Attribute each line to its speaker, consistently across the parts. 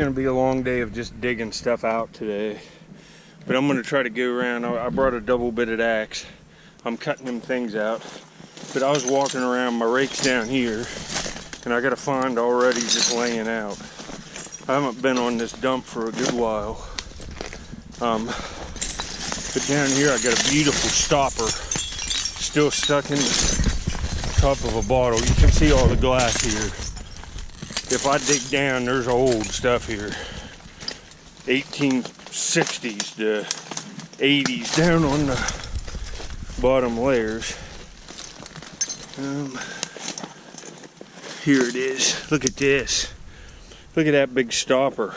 Speaker 1: going to be a long day of just digging stuff out today. But I'm going to try to go around. I brought a double-bitted axe. I'm cutting them things out. But I was walking around, my rake's down here, and I got a find already just laying out. I haven't been on this dump for a good while. But down here I got a beautiful stopper still stuck in the top of a bottle. You can see all the glass here. If I dig down, there's old stuff here. 1860s to 80s down on the bottom layers. Here it is. Look at this. Look at that big stopper.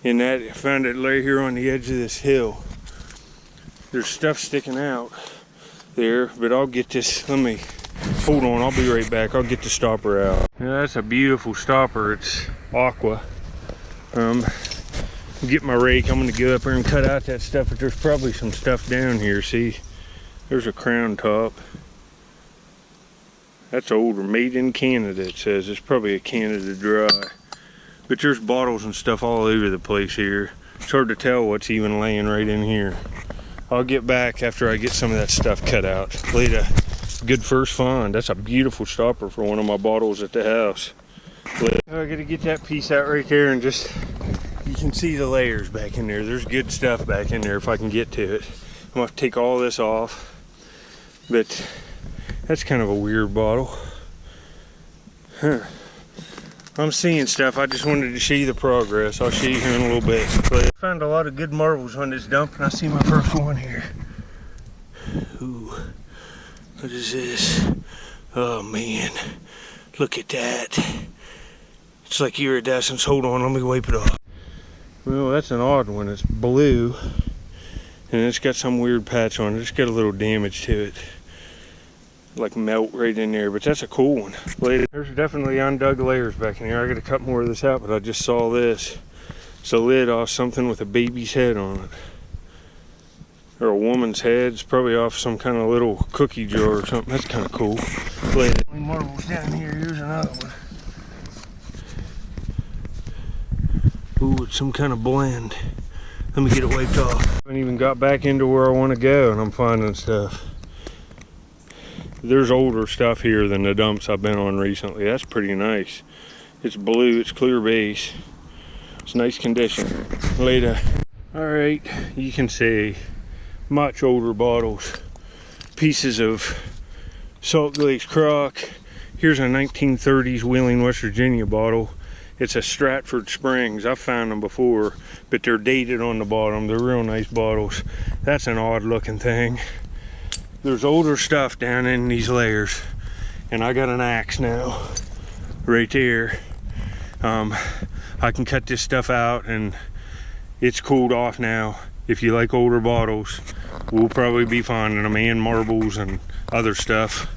Speaker 1: And that, I found it lay here on the edge of this hill. There's stuff sticking out there, but I'll get this. Let me, hold on, I'll be right back. I'll get the stopper out. Yeah, that's a beautiful stopper. It's aqua. Get my rake. I'm gonna go up there and cut out that stuff, but there's probably some stuff down here. See, there's a crown top. That's older, made in Canada, it says. It's probably a Canada Dry. But there's bottles and stuff all over the place here. It's hard to tell what's even laying right in here. I'll get back after I get some of that stuff cut out. Laid a good first find. That's a beautiful stopper for one of my bottles at the house. I gotta get that piece out right there and just, you can see the layers back in there. There's good stuff back in there if I can get to it. I'm gonna have to take all this off. But that's kind of a weird bottle. Huh. I'm seeing stuff. I just wanted to show you the progress. I'll show you here in a little bit. I found a lot of good marbles on this dump, and I see my first one here. Ooh, what is this? Oh man, look at that. It's like iridescence. Hold on, let me wipe it off. Well, that's an odd one. It's blue, and it's got some weird patch on it. It's got a little damage to it. Like melt right in there, but that's a cool one. There's definitely undug layers back in here. I gotta cut more of this out, but I just saw this. It's a lid off something with a baby's head on it. Or a woman's head. It's probably off some kind of little cookie jar or something. That's kind of cool. Marbles down here. Here's another one. Ooh, it's some kind of blend. Let me get it wiped off. I haven't even got back into where I want to go, and I'm finding stuff. There's older stuff here than the dumps I've been on recently. That's pretty nice. It's blue, it's clear base. It's nice condition. Later. Alright, you can see much older bottles. Pieces of Salt Glaze Crock. Here's a 1930s Wheeling, West Virginia bottle. It's a Stratford Springs. I've found them before, but they're dated on the bottom. They're real nice bottles. That's an odd looking thing. There's older stuff down in these layers, and I got an axe now right there. I can cut this stuff out, and it's cooled off now. If you like older bottles, we'll probably be finding them, and marbles and other stuff.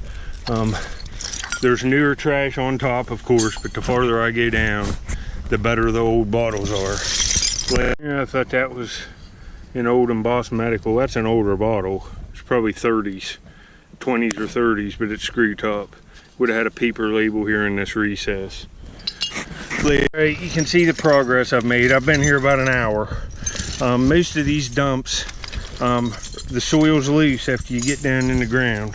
Speaker 1: There's newer trash on top, of course, but the farther I go down, the better the old bottles are. Yeah, I thought that was an old embossed medical. That's an older bottle. Probably 30s, 20s or 30s, but it's screw top. Would have had a paper label here in this recess. Right, you can see the progress I've made. I've been here about an hour. Most of these dumps, the soil's loose after you get down in the ground.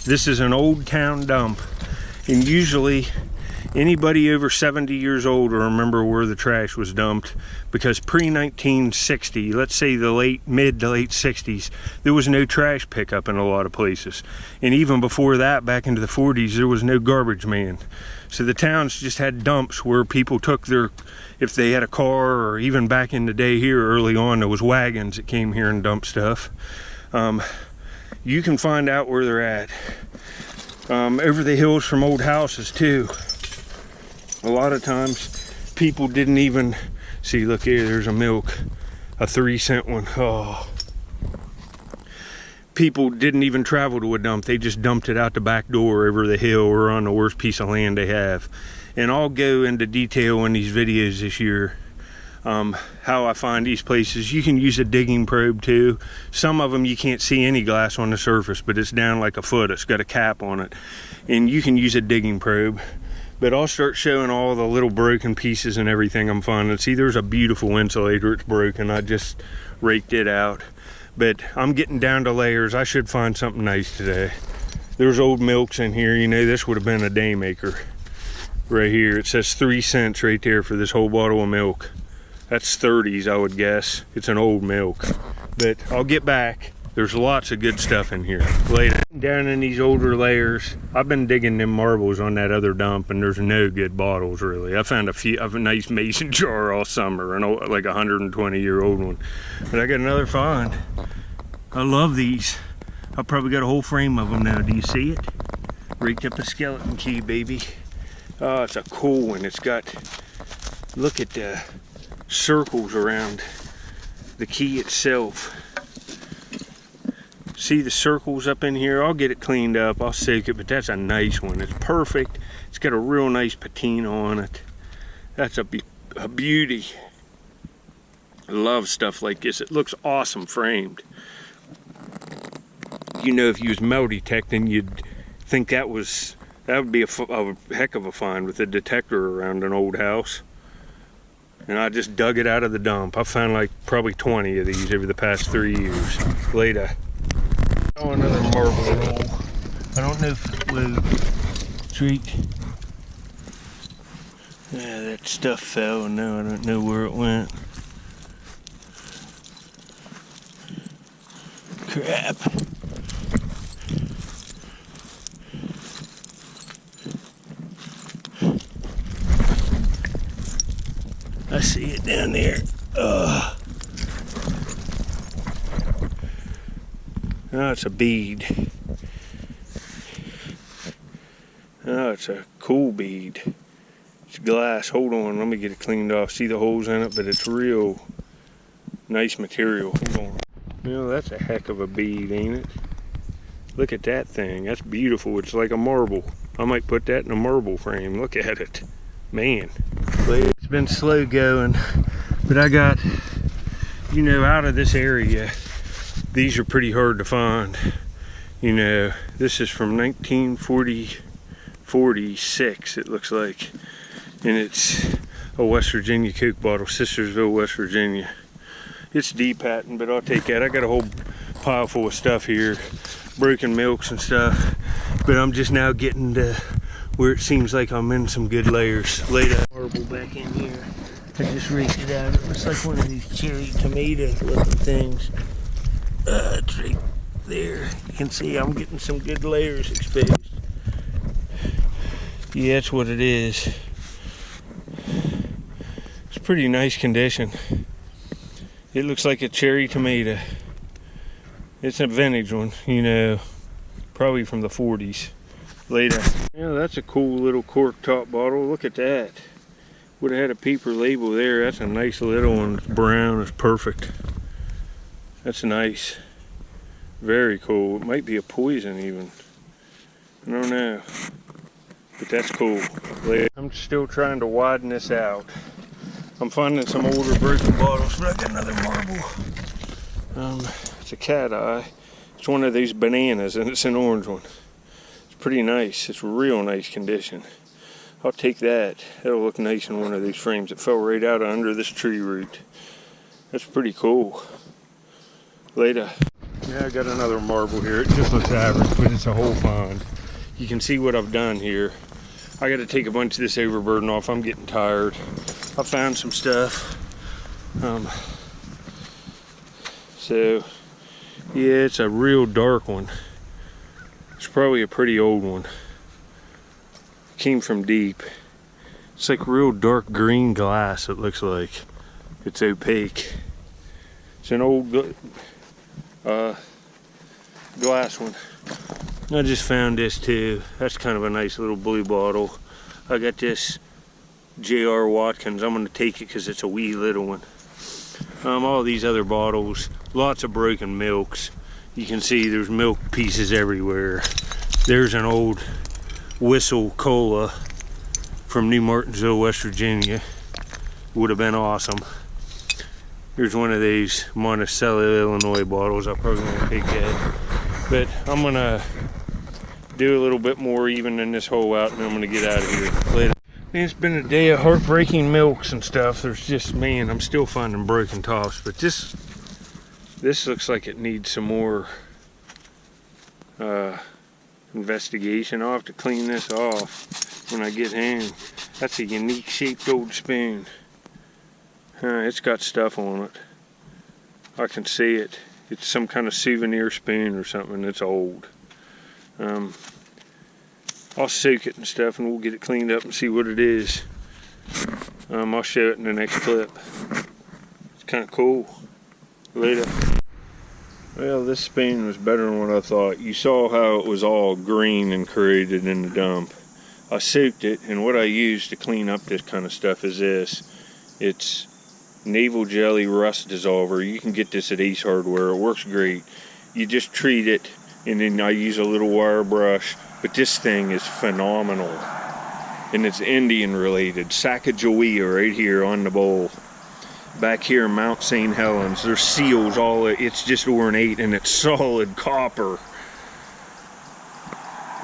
Speaker 1: This is an old town dump, and usually anybody over 70 years old will remember where the trash was dumped, because pre-1960, let's say the mid to late 60s, there was no trash pickup in a lot of places. And even before that, back into the 40s, there was no garbage man. So the towns just had dumps where people took their, if they had a car, or even back in the day here early on, there was wagons that came here and dumped stuff. You can find out where they're at. Over the hills from old houses too. A lot of times people didn't even see, look here, there's a milk, a 3-cent one. Oh, people didn't even travel to a dump. They just dumped it out the back door over the hill or on the worst piece of land they have. And I'll go into detail in these videos this year, how I find these places. You can use a digging probe too. Some of them you can't see any glass on the surface, but it's down like a foot. It's got a cap on it, and you can use a digging probe. But I'll start showing all the little broken pieces and everything I'm finding. See, there's a beautiful insulator. It's broken. I just raked it out. But I'm getting down to layers. I should find something nice today. There's old milks in here. You know, this would have been a day maker. Right here, it says 3 cents right there for this whole bottle of milk. That's 30s, I would guess. It's an old milk. But I'll get back. There's lots of good stuff in here. Later, down in these older layers, I've been digging them marbles on that other dump, and there's no good bottles really. I found a nice mason jar all summer, like a 120-year-old one. But I got another find. I love these. I probably got a whole frame of them now. Do you see it? Raked up a skeleton key, baby. Oh, it's a cool one. It's got, look at the circles around the key itself. See the circles up in here? I'll get it cleaned up. I'll soak it, but that's a nice one. It's perfect. It's got a real nice patina on it. That's a beauty. I love stuff like this. It looks awesome framed. You know, if you was metal detecting, you'd think that would be a heck of a find with a detector around an old house. And I just dug it out of the dump. I found like probably 20 of these over the past 3 years. Later. Oh, another marble roll. I don't know if it's blue. Treat. Yeah, that stuff fell. Now I don't know where it went. Crap. I see it down there. Oh, it's a bead. Oh, it's a cool bead. It's glass. Hold on, let me get it cleaned off. See the holes in it, but it's real nice material. Hold on. You know, that's a heck of a bead, ain't it? Look at that thing. That's beautiful. It's like a marble. I might put that in a marble frame. Look at it. Man. It's been slow going, but I got, you know, out of this area, these are pretty hard to find. You know, this is from 1946, it looks like, and it's a West Virginia Coke bottle, Sistersville, West Virginia. It's D-patent, but I'll take that. I got a whole pile full of stuff here, broken milks and stuff, but I'm just now getting to where it seems like I'm in some good layers. Laid a marble back in here. I just raked it out. It looks like one of these cherry tomato looking things. It's right there. You can see I'm getting some good layers exposed. Yeah, that's what it is. It's pretty nice condition. It looks like a cherry tomato. It's a vintage one, you know, probably from the 40s. Later. Yeah, that's a cool little cork top bottle. Look at that. Would have had a paper label there. That's a nice little one. It's brown. It's perfect. That's nice. Very cool. It might be a poison even. I don't know. But that's cool. Later. I'm still trying to widen this out. I'm finding some older broken bottles, but I got another marble. It's a cat eye. It's one of these bananas, and it's an orange one. Pretty nice. It's real nice condition. I'll take that. That'll look nice in one of these frames. It fell right out under this tree root. That's pretty cool. Later. Yeah, I got another marble here. It just looks average, but it's a whole find. You can see what I've done here. I got to take a bunch of this overburden off. I'm getting tired. I found some stuff. So, yeah, it's a real dark one. It's probably a pretty old one. Came from deep. It's like real dark green glass, it looks like. It's opaque. It's an old glass one. I just found this too. That's kind of a nice little blue bottle. I got this J.R. Watkins. I'm going to take it because it's a wee little one. All these other bottles, lots of broken milks. You can see there's milk pieces everywhere. There's an old Whistle Cola from New Martinsville, West Virginia. Would have been awesome. Here's one of these Monticello, Illinois bottles. I probably won't take that. But I'm gonna do a little bit more even in this hole out, and then I'm gonna get out of here later. It's been a day of heartbreaking milks and stuff. There's just, man, I'm still finding broken tops, but this looks like it needs some more investigation. I'll have to clean this off when I get home. That's a unique shaped old spoon. It's got stuff on it. I can see it. It's some kind of souvenir spoon or something. It's old. I'll soak it and stuff, and we'll get it cleaned up and see what it is. I'll show it in the next clip. It's kind of cool. Later. Well, this spoon was better than what I thought. You saw how it was all green and corroded in the dump. I soaked it, and what I used to clean up this kind of stuff is this. It's Naval Jelly Rust Dissolver. You can get this at Ace Hardware. It works great. You just treat it, and then I use a little wire brush. But this thing is phenomenal. And it's Indian related. Sacagawea right here on the bowl. Back here in Mount St. Helens, there's seals all, it's just ornate and it's solid copper.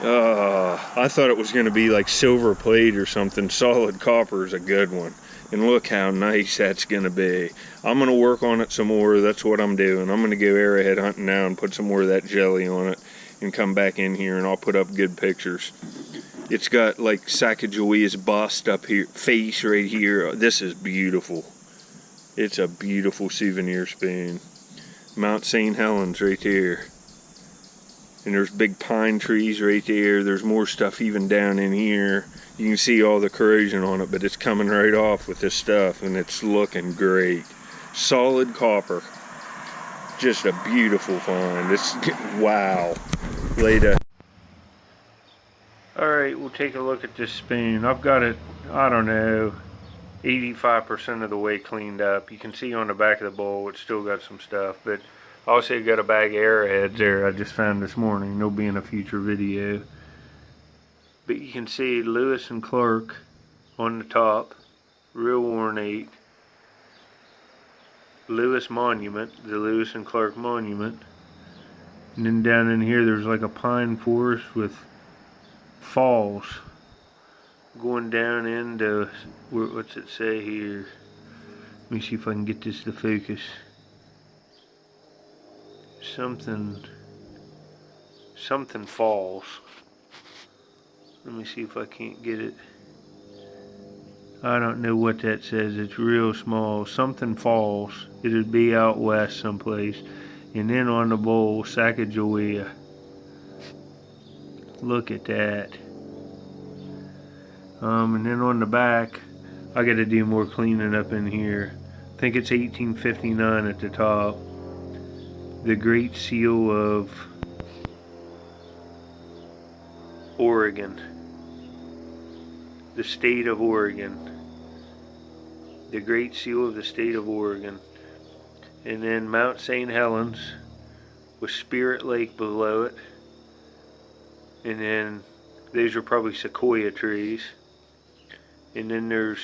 Speaker 1: I thought it was going to be like silver plate or something. Solid copper is a good one. And look how nice that's going to be. I'm going to work on it some more. That's what I'm doing. I'm going to go arrowhead hunting now and put some more of that jelly on it and come back in here, and I'll put up good pictures. It's got like Sacagawea's bust up here, face right here. This is beautiful. It's a beautiful souvenir spoon. Mount St. Helens right there. And there's big pine trees right there. There's more stuff even down in here. You can see all the corrosion on it, but it's coming right off with this stuff, and it's looking great. Solid copper. Just a beautiful find. It's, wow. Later. Alright, we'll take a look at this spoon. I've got it, I don't know, 85% of the way cleaned up. You can see on the back of the bowl it's still got some stuff, but I also got a bag of arrowheads there I just found this morning. They'll be in a future video. But you can see Lewis and Clark on the top, real ornate. Lewis Monument, the Lewis and Clark Monument. And then down in here there's like a pine forest with falls going down into, what's it say here? Let me see if I can get this to focus. Something falls. Let me see if I can't get it. I don't know what that says. It's real small. Something falls. It'd be out west someplace. And then on the bowl, Sacagawea. Look at that. And then on the back, I got to do more cleaning up in here. I think it's 1859 at the top. The Great Seal of Oregon. The state of Oregon. The Great Seal of the state of Oregon. And then Mount St. Helens with Spirit Lake below it. And then these are probably sequoia trees. And then there's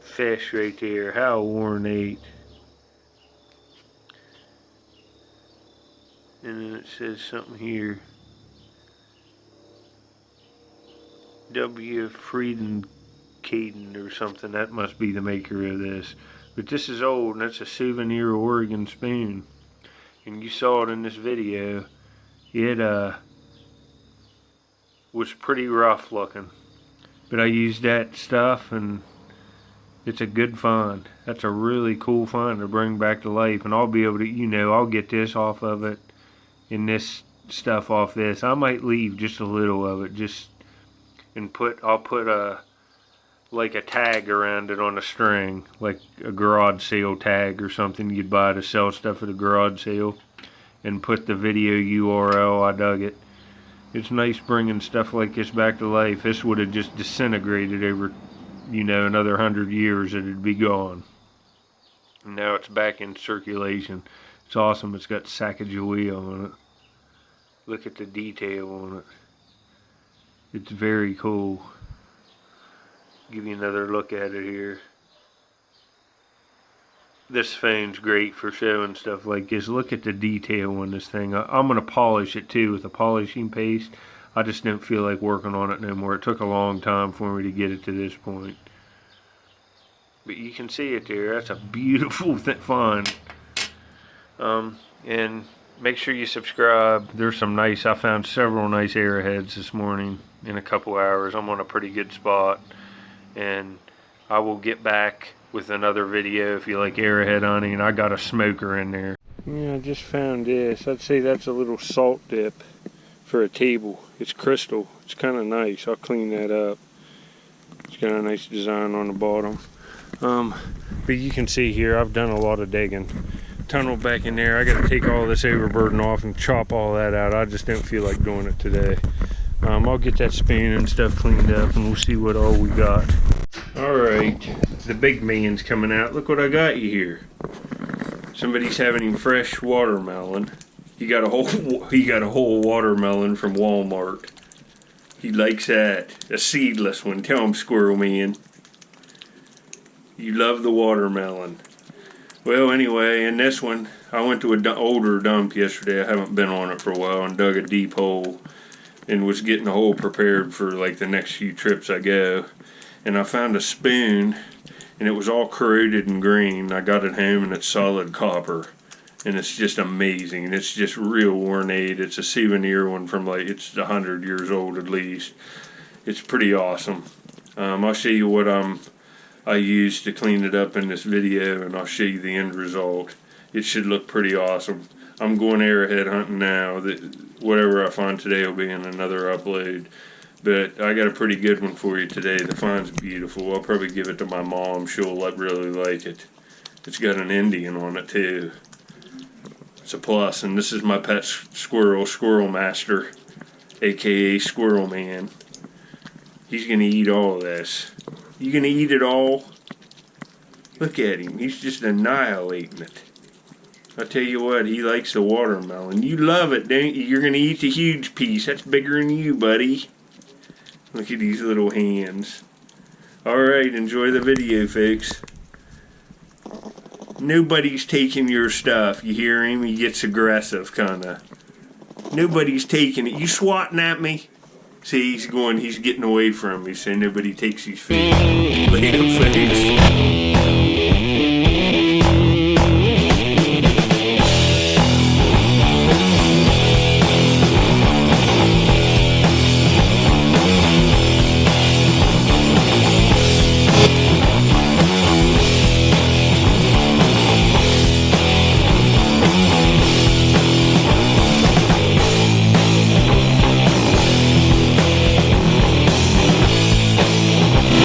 Speaker 1: fish right there. How ornate. And then it says something here. W. Friedenkaden or something. That must be the maker of this. But this is old, and that's a souvenir Oregon spoon. And you saw it in this video. It was pretty rough looking. But I used that stuff, and it's a good find. That's a really cool find to bring back to life. And I'll be able to, you know, I'll get this off of it, and this stuff off this. I might leave just a little of it, and I'll put like a tag around it on a string, like a garage sale tag or something you'd buy to sell stuff at a garage sale, and put the video URL. I dug it. It's nice bringing stuff like this back to life. This would have just disintegrated over, you know, another 100 years. It'd be gone. And now it's back in circulation. It's awesome. It's got Sacagawea on it. Look at the detail on it. It's very cool. Give you another look at it here. This phone's great for showing stuff like this. Look at the detail on this thing. I'm going to polish it too with a polishing paste. I just didn't feel like working on it no more. It took a long time for me to get it to this point. But you can see it there. That's a beautiful fawn. And make sure you subscribe. There's some nice, I found several nice arrowheads this morning in a couple hours. I'm on a pretty good spot. And I will get back with another video if you like arrowhead hunting. And I got a smoker in there. Yeah, I just found this. I'd say that's a little salt dip for a table. It's crystal. It's kind of nice. I'll clean that up. It's got a nice design on the bottom. But you can see here, I've done a lot of digging. Tunnel back in there. I got to take all this overburden off and chop all that out. I just don't feel like doing it today. I'll get that spoon and stuff cleaned up, and we'll see what all we got. All right, the big man's coming out. Look what I got you here. Somebody's having him fresh watermelon. He got a whole watermelon from Walmart. He likes that. A seedless one. Tell him, Squirrel Man. You love the watermelon. Well, anyway, in this one, I went to an older dump yesterday. I haven't been on it for a while, and dug a deep hole and was getting the hole prepared for like the next few trips I go. And I found a spoon, and it was all corroded and green. I got it home, and it's solid copper. And it's just amazing. It's just real ornate. It's a souvenir one from like, it's 100 years old at least. It's pretty awesome. I'll show you what I used to clean it up in this video, and I'll show you the end result. It should look pretty awesome. I'm going arrowhead hunting now. Whatever I find today will be in another upload. But I got a pretty good one for you today. The fawn's beautiful. I'll probably give it to my mom. She'll really like it. It's got an Indian on it too. It's a plus. And this is my pet squirrel, Squirrel Master, aka Squirrel Man. He's gonna eat all of this. You gonna eat it all? Look at him. He's just annihilating it. I tell you what, he likes the watermelon. You love it, don't you? You're gonna eat the huge piece. That's bigger than you, buddy. Look at these little hands. Alright, enjoy the video, folks. Nobody's taking your stuff. You hear him? He gets aggressive, kinda. Nobody's taking it. You swatting at me? See, he's getting away from me, saying nobody takes his food. Look at him, folks.